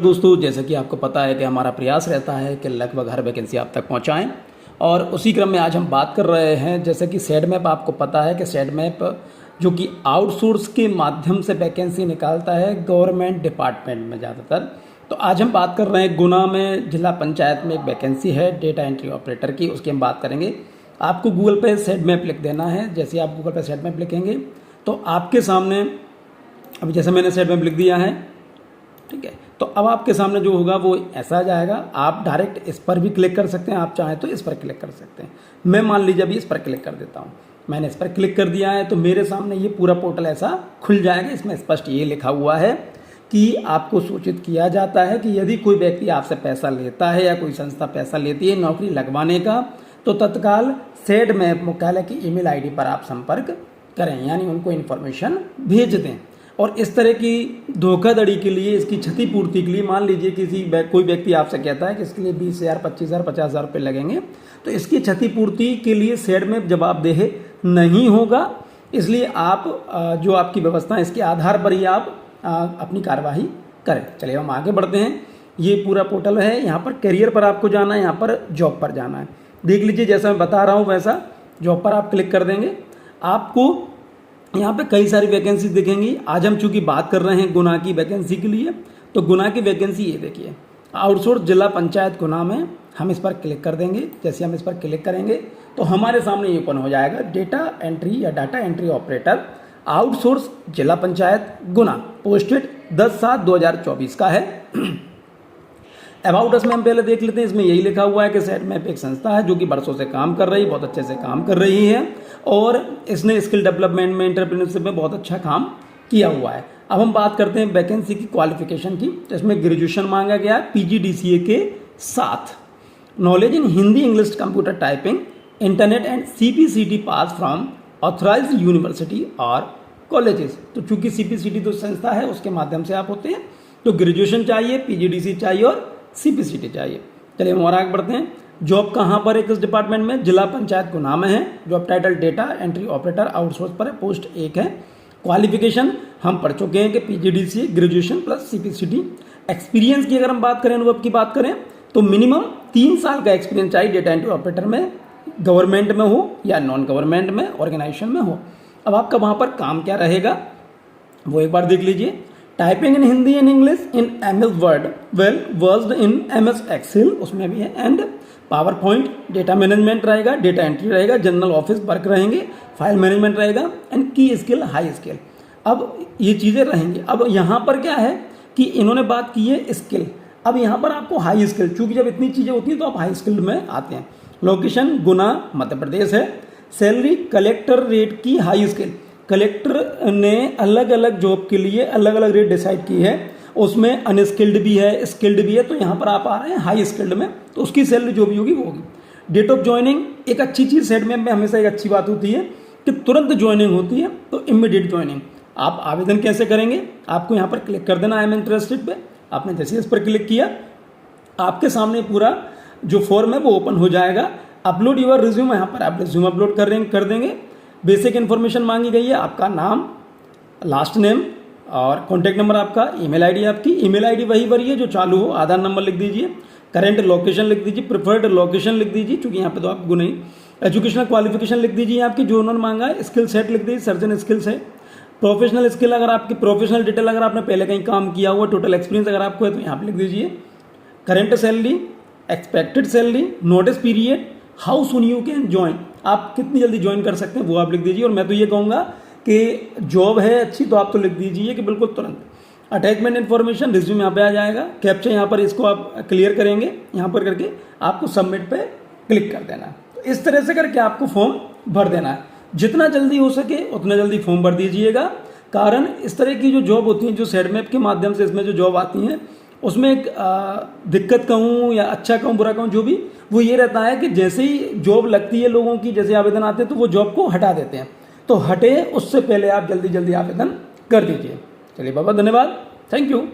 दोस्तों, जैसा कि आपको पता है कि हमारा प्रयास रहता है कि लगभग हर वैकेंसी आप तक पहुंचाएं और उसी क्रम में आज हम बात कर रहे हैं। जैसे कि सेडमैप, आपको पता है कि सेडमैप जो कि आउटसोर्स के माध्यम से वैकेंसी निकालता है गवर्नमेंट डिपार्टमेंट में ज़्यादातर। तो आज हम बात कर रहे हैं गुना में जिला पंचायत में एक वैकेंसी है डेटा एंट्री ऑपरेटर की, उसकी हम बात करेंगे। आपको गूगल पे सेडमैप लिख देना है। जैसे आप गूगल पे सेडमैप लिखेंगे तो आपके सामने, अभी जैसे मैंने सेडमैप लिख दिया है, ठीक है, तो अब आपके सामने जो होगा वो ऐसा आ जाएगा। आप डायरेक्ट इस पर भी क्लिक कर सकते हैं, आप चाहें तो इस पर क्लिक कर सकते हैं। मैं मान लीजिए अभी इस पर क्लिक कर देता हूँ। मैंने इस पर क्लिक कर दिया है तो मेरे सामने ये पूरा पोर्टल ऐसा खुल जाएगा। इसमें स्पष्ट ये लिखा हुआ है कि आपको सूचित किया जाता है कि यदि कोई व्यक्ति आपसे पैसा लेता है या कोई संस्था पैसा लेती है नौकरी लगवाने का, तो तत्काल सेडमैप मुख्यालय की ईमेल आईडी पर आप संपर्क करें, यानी उनको इन्फॉर्मेशन भेज दें। और इस तरह की धोखाधड़ी के लिए, इसकी क्षतिपूर्ति के लिए, मान लीजिए कोई व्यक्ति आपसे कहता है कि इसके लिए 20,000, 25,000, 50,000 रुपये लगेंगे, तो इसकी क्षतिपूर्ति के लिए सेडमैप जवाबदेह नहीं होगा। इसलिए आप जो आपकी व्यवस्था है इसके आधार पर ही आप अपनी कार्यवाही करें। चलिए हम आगे बढ़ते हैं। ये पूरा पोर्टल है, यहाँ पर करियर पर आपको जाना है, यहाँ पर जॉब पर जाना है। देख लीजिए जैसा मैं बता रहा हूँ वैसा जॉब पर आप क्लिक कर देंगे। आपको यहाँ पे कई सारी वैकेंसी दिखेंगी। आज हम चूंकि बात कर रहे हैं गुना की वैकेंसी के लिए, तो गुना की वैकेंसी ये देखिए, आउटसोर्स जिला पंचायत गुना में। हम इस पर क्लिक कर देंगे। जैसे हम इस पर क्लिक करेंगे तो हमारे सामने ये ओपन हो जाएगा डेटा एंट्री या डाटा एंट्री ऑपरेटर, आउटसोर्स जिला पंचायत गुना, पोस्टेड 10/7/2024 का है। अबाउट अस में हम पहले देख लेते हैं। इसमें यही लिखा हुआ है कि सेडमैप एक संस्था है जो कि बरसों से काम कर रही है, बहुत अच्छे से काम कर रही है और इसने स्किल डेवलपमेंट में, एंटरप्रेन्योरशिप में बहुत अच्छा काम किया हुआ है। अब हम बात करते हैं वैकेंसी की क्वालिफिकेशन की। तो इसमें ग्रेजुएशन मांगा गया है PGDCA के साथ, knowledge in Hindi, English, computer typing, internet and CPCT pass from authorised university और कॉलेजेस। तो चूंकि CPCT तो संस्था है, उसके माध्यम से आप होते हैं, तो ग्रेजुएशन चाहिए, PGDCA चाहिए और CPCT चाहिए। चलिए हम और आगे बढ़ते हैं। जॉब कहाँ पर है, किस डिपार्टमेंट में? जिला पंचायत गुना में है। Job title data entry operator, outsource पर है, पोस्ट 1 है। क्वालिफिकेशन हम पढ़ चुके हैं कि PGDCA graduation plus CPCT। Experience की अगर हम बात करें, अनुभव की बात करें, तो मिनिमम 3 साल का एक्सपीरियंस चाहिए डेटा एंट्री ऑपरेटर में, गवर्नमेंट में हो या नॉन गवर्नमेंट में, ऑर्गेनाइजेशन में हो। अब आपका वहाँ पर काम क्या रहेगा वो एक बार देख लीजिए। Typing in Hindi and English in MS word, well versed in MS excel, उसमें भी है, and PowerPoint. Data management रहेगा, डेटा एंट्री रहेगा, जनरल ऑफिस वर्क रहेंगे, फाइल मैनेजमेंट रहेगा and key skill, high skill. अब ये चीज़ें रहेंगी। अब यहाँ पर क्या है कि इन्होंने बात की है स्किल। अब यहाँ पर आपको हाई स्किल, चूंकि जब इतनी चीज़ें होती हैं तो आप हाई स्किल में आते हैं। लोकेशन गुना मध्य प्रदेश है। सैलरी कलेक्टर रेट की हाई स्किल, कलेक्टर ने अलग अलग जॉब के लिए अलग अलग रेट डिसाइड की है, उसमें अनस्किल्ड भी है, स्किल्ड भी है। तो यहाँ पर आप आ रहे हैं हाई स्किल्ड में, तो उसकी सैलरी जो भी होगी वो होगी। डेट ऑफ ज्वाइनिंग एक अच्छी चीज़ सेडमैप में हमेशा एक अच्छी बात होती है कि तुरंत ज्वाइनिंग होती है, तो इमीडिएट ज्वाइनिंग। आप आवेदन कैसे करेंगे? आपको यहाँ पर क्लिक कर देना, आई एम इंटरेस्टेड पे। आपने जैसे इस पर क्लिक किया, आपके सामने पूरा जो फॉर्म है वो ओपन हो जाएगा। अपलोड योर रिज्यूम, यहाँ पर आप रिज्यूम अपलोड कर देंगे। बेसिक इन्फॉर्मेशन मांगी गई है, आपका नाम, लास्ट नेम और कॉन्टैक्ट नंबर आपका, ईमेल आईडी आपकी। ईमेल आईडी वही भरिए जो चालू हो, आधार नंबर लिख दीजिए, करेंट लोकेशन लिख दीजिए, प्रिफर्ड लोकेशन लिख दीजिए, चूंकि यहाँ पे तो आपको नहीं। एजुकेशनल क्वालिफिकेशन लिख दीजिए आपकी जो उन्होंने मांगा है। स्किल सेट लिख दीजिए, सर्जन स्किल्स है। प्रोफेशनल स्किल, अगर आपकी प्रोफेशनल डिटेल, अगर आपने पहले कहीं काम किया हुआ, टोटल एक्सपीरियंस अगर आपको है तो यहाँ पे लिख दीजिए। Current salary, expected salary, notice period, how soon you can join, आप कितनी जल्दी ज्वाइन कर सकते हैं वो आप लिख दीजिए। और मैं तो ये कहूँगा कि जॉब है अच्छी तो आप तो लिख दीजिए कि बिल्कुल तुरंत। अटैचमेंट इन्फॉर्मेशन, रिज्यूम यहाँ पे आ जाएगा। कैप्चा यहाँ पर इसको आप क्लियर करेंगे, यहाँ पर करके आपको सबमिट पे क्लिक कर देना है। तो इस तरह से करके आपको फॉर्म भर देना है। जितना जल्दी हो सके उतना जल्दी फॉर्म भर दीजिएगा। कारण इस तरह की जो जॉब होती है, जो सेडमैप के माध्यम से इसमें जो जॉब आती हैं, उसमें एक दिक्कत कहूँ या अच्छा कहूँ बुरा कहूँ जो भी, वो ये रहता है कि जैसे ही जॉब लगती है लोगों की, जैसे आवेदन आते हैं तो वो जॉब को हटा देते हैं। तो हटे उससे पहले आप जल्दी जल्दी आवेदन कर दीजिए। चलिए बाबा, धन्यवाद, थैंक यू।